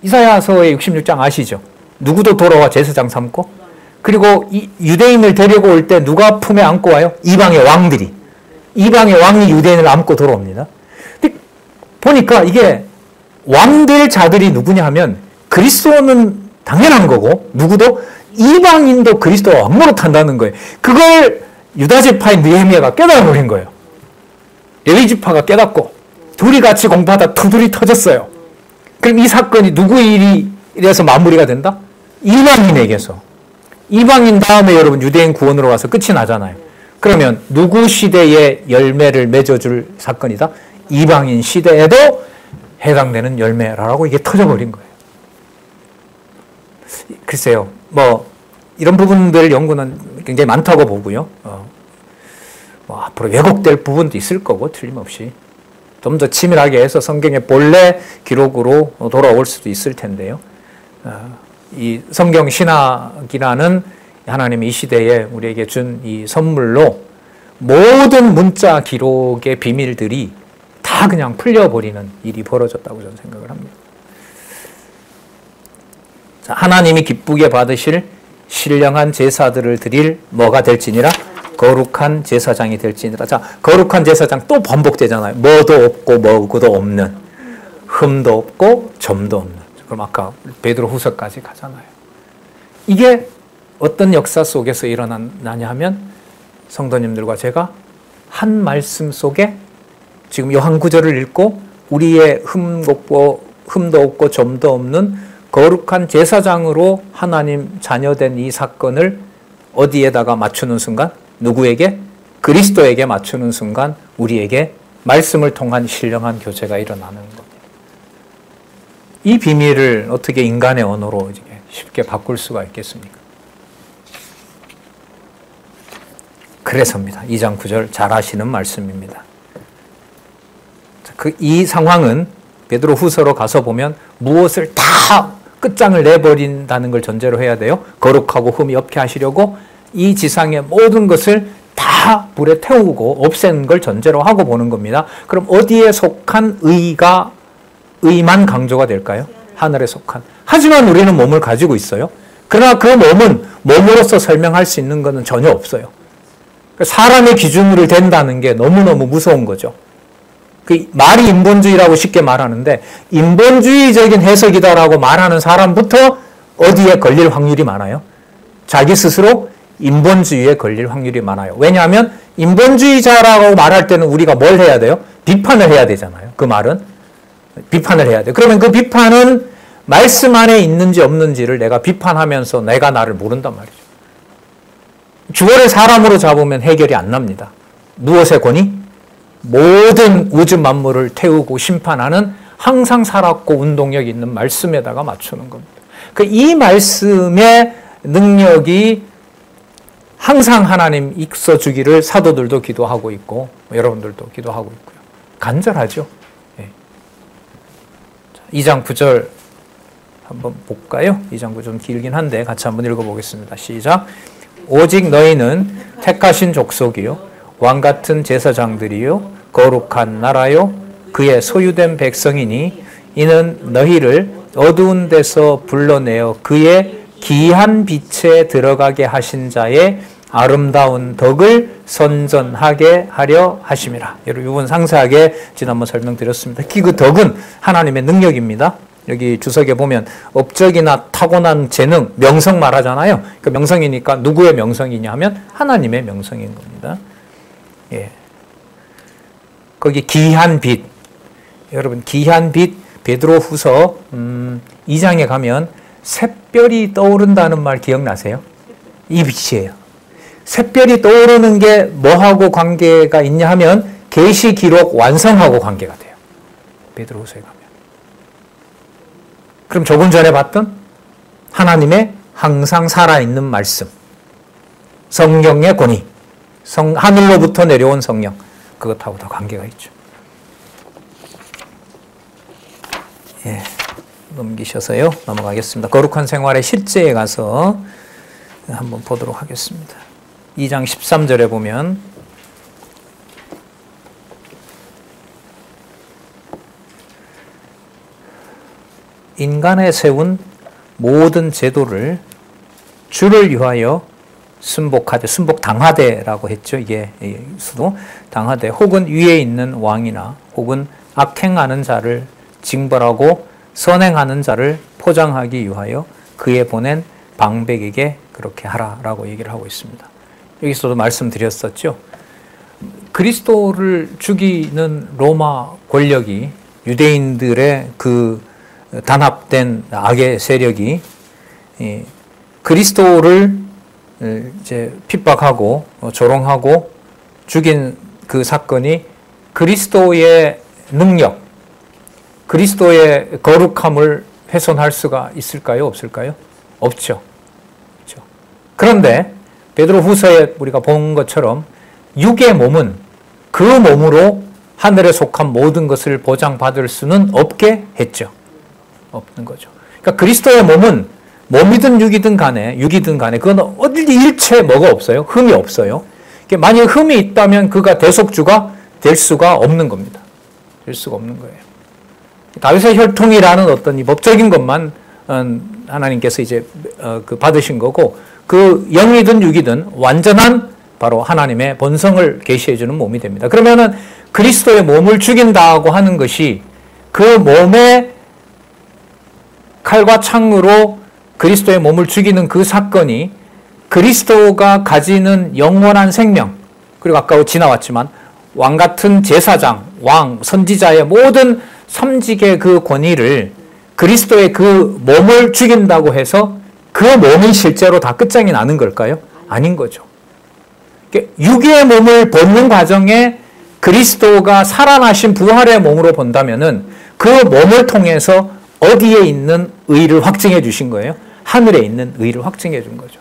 이사야서의 66장 아시죠? 누구도 돌아와 제사장 삼고 그리고 이 유대인을 데리고 올 때 누가 품에 안고 와요? 이방의 왕들이. 이방의 왕이 유대인을 안고 돌아옵니다. 근데 보니까 이게 왕될 자들이 누구냐 하면 그리스도는 당연한 거고 누구도 이방인도 그리스도와 왕노릇 한다는 거예요. 그걸 유다지파인 느헤미야가 깨달아버린 거예요. 레위지파가 깨닫고 둘이 같이 공부하다 투둘이 터졌어요. 그럼 이 사건이 누구 일이라서 마무리가 된다? 이방인에게서. 이방인 다음에 여러분 유대인 구원으로 가서 끝이 나잖아요. 그러면 누구 시대에 열매를 맺어줄 사건이다? 이방인 시대에도 해당되는 열매라고 이게 터져버린 거예요. 글쎄요, 이런 부분들 연구는 굉장히 많다고 보고요. 앞으로 왜곡될 부분도 있을 거고, 틀림없이. 좀 더 치밀하게 해서 성경의 본래 기록으로 돌아올 수도 있을 텐데요. 이 성경 신학이라는 하나님이 이 시대에 우리에게 준 이 선물로 모든 문자 기록의 비밀들이 다 그냥 풀려버리는 일이 벌어졌다고 저는 생각을 합니다. 자, 하나님이 기쁘게 받으실 신령한 제사들을 드릴 뭐가 될지니라? 거룩한 제사장이 될지니라. 자, 거룩한 제사장 또 반복되잖아요. 뭐도 없고 뭐고도 없는, 흠도 없고 점도 없는. 그럼 아까 베드로 후서까지 가잖아요. 이게 어떤 역사 속에서 일어나냐 하면 성도님들과 제가 한 말씀 속에 지금 요 한 구절을 읽고 우리의 흠도 없고 점도 없는 거룩한 제사장으로 하나님 자녀된 이 사건을 어디에다가 맞추는 순간? 누구에게? 그리스도에게 맞추는 순간 우리에게 말씀을 통한 신령한 교제가 일어나는 겁니다. 이 비밀을 어떻게 인간의 언어로 쉽게 바꿀 수가 있겠습니까? 그래서입니다. 2장 9절 잘 아시는 말씀입니다. 이 상황은 베드로 후서로 가서 보면 무엇을 다 끝장을 내버린다는 걸 전제로 해야 돼요. 거룩하고 흠이 없게 하시려고 이 지상의 모든 것을 다 불에 태우고 없애는 걸 전제로 하고 보는 겁니다. 그럼 어디에 속한 의만 강조가 될까요? 하늘에 속한. 하지만 우리는 몸을 가지고 있어요. 그러나 그 몸은 몸으로서 설명할 수 있는 것은 전혀 없어요. 사람의 기준으로 된다는 게 너무너무 무서운 거죠. 그 말이 인본주의라고 쉽게 말하는데 인본주의적인 해석이다라고 말하는 사람부터 어디에 걸릴 확률이 많아요? 자기 스스로 인본주의에 걸릴 확률이 많아요. 왜냐하면 인본주의자라고 말할 때는 우리가 뭘 해야 돼요? 비판을 해야 되잖아요. 그 말은 비판을 해야 돼요. 그러면 그 비판은 말씀 안에 있는지 없는지를 내가 비판하면서 내가 나를 모른단 말이죠. 주어를 사람으로 잡으면 해결이 안 납니다. 무엇의 권위? 모든 우주 만물을 태우고 심판하는 항상 살았고 운동력 있는 말씀에다가 맞추는 겁니다. 이 말씀의 능력이 항상 하나님 있어주기를 사도들도 기도하고 있고 여러분들도 기도하고 있고요. 간절하죠. 2장 9절 한번 볼까요? 이 장구 좀 길긴 한데 같이 한번 읽어보겠습니다. 시작. 오직 너희는 택하신 족속이요 왕같은 제사장들이요 거룩한 나라요 그의 소유된 백성이니 이는 너희를 어두운 데서 불러내어 그의 기이한 빛에 들어가게 하신 자의 아름다운 덕을 선전하게 하려 하심이라. 여러분 이번 상세하게 지난번 설명드렸습니다. 특히 그 덕은 하나님의 능력입니다. 여기 주석에 보면 업적이나 타고난 재능, 명성 말하잖아요. 그 명성이니까 누구의 명성이냐 하면 하나님의 명성인 겁니다. 예. 거기 기이한 빛. 여러분 기이한 빛 베드로후서 2장에 가면 샛별이 떠오른다는 말 기억나세요? 이 빛이에요. 샛별이 떠오르는 게 뭐하고 관계가 있냐 하면 계시기록 완성하고 관계가 돼요. 베드로후서에 가면. 그럼 조금 전에 봤던 하나님의 항상 살아있는 말씀, 성령의 권위, 하늘로부터 내려온 성령, 그것하고 다 관계가 있죠. 예, 넘기셔서요. 넘어가겠습니다. 거룩한 생활의 실제에 가서 한번 보도록 하겠습니다. 2장 13절에 보면 인간에 세운 모든 제도를 주를 위하여 순복하되, 순복당하되라고 했죠. 이게 수도 당하되 혹은 위에 있는 왕이나 혹은 악행하는 자를 징벌하고 선행하는 자를 포장하기 위하여 그에 보낸 방백에게 그렇게 하라라고 얘기를 하고 있습니다. 여기서도 말씀드렸었죠. 그리스도를 죽이는 로마 권력이 유대인들의 그 단합된 악의 세력이 그리스도를 이제 핍박하고 조롱하고 죽인 그 사건이 그리스도의 능력, 그리스도의 거룩함을 훼손할 수가 있을까요? 없을까요? 없죠. 그렇죠. 그런데 베드로후서에 우리가 본 것처럼 육의 몸은 그 몸으로 하늘에 속한 모든 것을 보장받을 수는 없게 했죠. 없는 거죠. 그러니까 그리스도의 몸은 몸이든 육이든 간에 그건 어디 일체 뭐가 없어요? 흠이 없어요. 만약 흠이 있다면 그가 대속주가 될 수가 없는 겁니다. 될 수가 없는 거예요. 다윗의 혈통이라는 어떤 이 법적인 것만 하나님께서 이제 받으신 거고, 그 영이든 육이든 완전한 바로 하나님의 본성을 계시해 주는 몸이 됩니다. 그러면은 그리스도의 몸을 죽인다고 하는 것이 그 몸에 칼과 창으로 그리스도의 몸을 죽이는 그 사건이 그리스도가 가지는 영원한 생명, 그리고 아까 지나왔지만 왕같은 제사장, 왕, 선지자의 모든 삼직의 그 권위를 그리스도의 그 몸을 죽인다고 해서 그 몸이 실제로 다 끝장이 나는 걸까요? 아닌 거죠. 육의 몸을 벗는 과정에 그리스도가 살아나신 부활의 몸으로 본다면은 그 몸을 통해서 어디에 있는 의를 확증해 주신 거예요? 하늘에 있는 의를 확증해 준 거죠.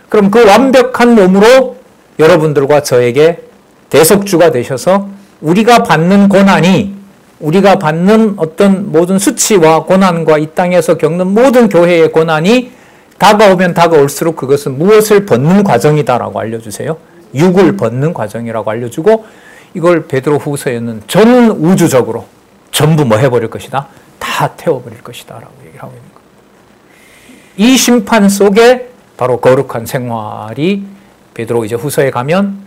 그럼 그 완벽한 몸으로 여러분들과 저에게 대속주가 되셔서 우리가 받는 고난이, 우리가 받는 어떤 모든 수치와 고난과 이 땅에서 겪는 모든 교회의 고난이 다가오면 다가올수록 그것은 무엇을 벗는 과정이다라고 알려주세요. 육을 벗는 과정이라고 알려주고, 이걸 베드로후서에는 전 우주적으로 전부 뭐 해버릴 것이다? 다 태워버릴 것이다 라고 얘기를 하고 있는 겁니다. 이 심판 속에 바로 거룩한 생활이 베드로 이제 후서에 가면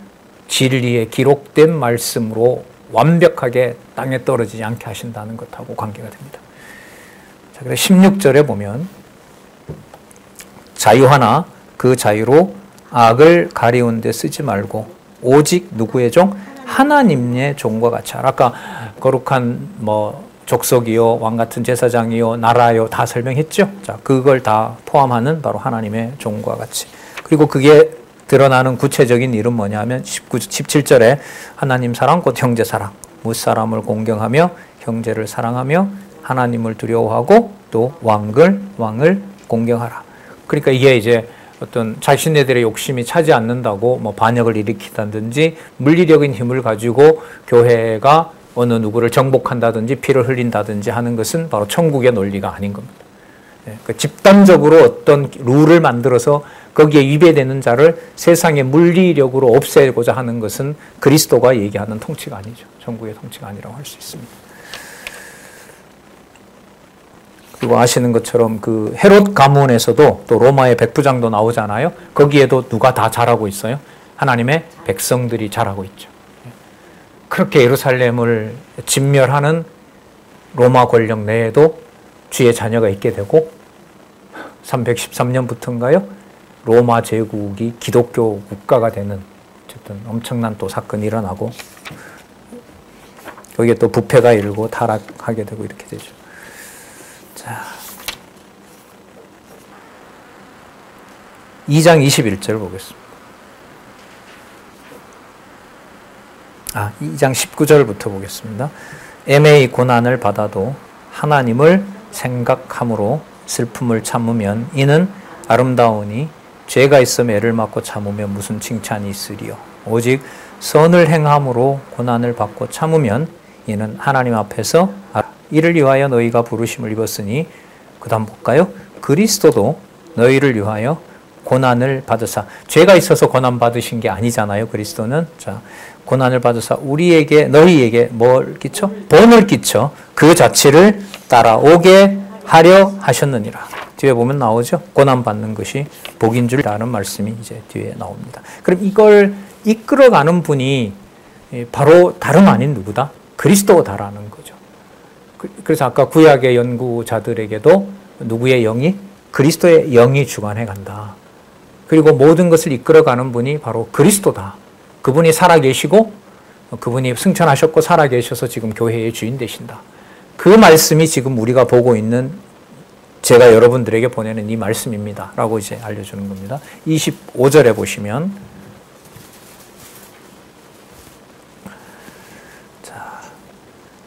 진리에 기록된 말씀으로 완벽하게 땅에 떨어지지 않게 하신다는 것하고 관계가 됩니다. 자, 그래서 16절에 보면 자유하나 그 자유로 악을 가리운 데 쓰지 말고 오직 누구의 종? 하나님의 종과 같이 하라. 아까 거룩한 족속이요, 왕같은 제사장이요, 나라요 다 설명했죠. 자, 그걸 다 포함하는 바로 하나님의 종과 같이. 그리고 그게 드러나는 구체적인 일은 뭐냐 하면 17절에 하나님 사랑 곧 형제 사랑, 무사람을 공경하며 형제를 사랑하며 하나님을 두려워하고 또 왕을 공경하라. 그러니까 이게 이제 어떤 자신네들의 욕심이 차지 않는다고 반역을 일으킨다든지 물리적인 힘을 가지고 교회가 어느 누구를 정복한다든지 피를 흘린다든지 하는 것은 바로 천국의 논리가 아닌 겁니다. 그 집단적으로 어떤 룰을 만들어서 거기에 위배되는 자를 세상의 물리력으로 없애고자 하는 것은 그리스도가 얘기하는 통치가 아니죠. 천국의 통치가 아니라고 할 수 있습니다. 그리고 아시는 것처럼 그 헤롯 가문에서도 또 로마의 백부장도 나오잖아요. 거기에도 누가 다 잘하고 있어요? 하나님의 백성들이 잘하고 있죠. 그렇게 예루살렘을 진멸하는 로마 권력 내에도 주의 자녀가 있게 되고 313년부터인가요? 로마 제국이 기독교 국가가 되는 어쨌든 엄청난 또 사건이 일어나고 거기에 또 부패가 일고 타락하게 되고 이렇게 되죠. 자, 2장 21절 보겠습니다. 2장 19절부터 보겠습니다. 애매히 고난을 받아도 하나님을 생각함으로 슬픔을 참으면 이는 아름다우니 죄가 있음 애를 맞고 참으면 무슨 칭찬이 있으리요. 오직 선을 행함으로 고난을 받고 참으면 이는 하나님 앞에서 이를 위하여 너희가 부르심을 입었으니 그 다음 볼까요? 그리스도도 너희를 위하여 고난을 받으사 죄가 있어서 고난 받으신 게 아니잖아요. 그리스도는 자 고난을 받으사 우리에게 너희에게 뭘 끼쳐? 본을 끼쳐 그 자취를 따라오게 하려 하셨느니라. 뒤에 보면 나오죠. 고난 받는 것이 복인 줄이라는 말씀이 이제 뒤에 나옵니다. 그럼 이걸 이끌어가는 분이 바로 다름 아닌 누구다? 그리스도다라는 거죠. 그래서 아까 구약의 연구자들에게도 누구의 영이? 그리스도의 영이 주관해 간다. 그리고 모든 것을 이끌어가는 분이 바로 그리스도다. 그분이 살아계시고 그분이 승천하셨고 살아계셔서 지금 교회의 주인 되신다. 그 말씀이 지금 우리가 보고 있는 제가 여러분들에게 보내는 이 말씀입니다. 라고 이제 알려주는 겁니다. 25절에 보시면 자,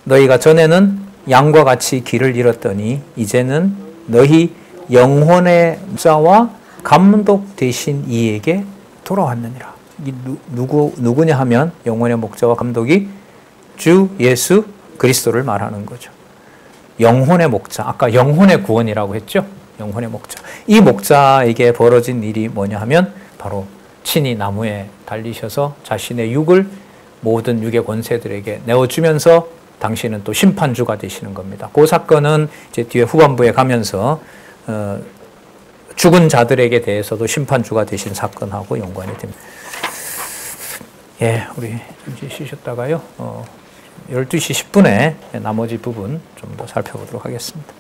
너희가 전에는 양과 같이 길을 잃었더니 이제는 너희 영혼의 자와 감독 되신 이에게 돌아왔느니라. 이 누구냐 하면 영혼의 목자와 감독이 주 예수 그리스도를 말하는 거죠. 영혼의 목자, 아까 영혼의 구원이라고 했죠. 영혼의 목자. 이 목자에게 벌어진 일이 뭐냐 하면 바로 친히 나무에 달리셔서 자신의 육을 모든 육의 권세들에게 내어주면서 당신은 또 심판주가 되시는 겁니다. 그 사건은 이제 뒤에 후반부에 가면서 죽은 자들에게 대해서도 심판주가 되신 사건하고 연관이 됩니다. 예, 우리 잠시 쉬셨다가요. 12시 10분에 나머지 부분 좀 더 살펴보도록 하겠습니다.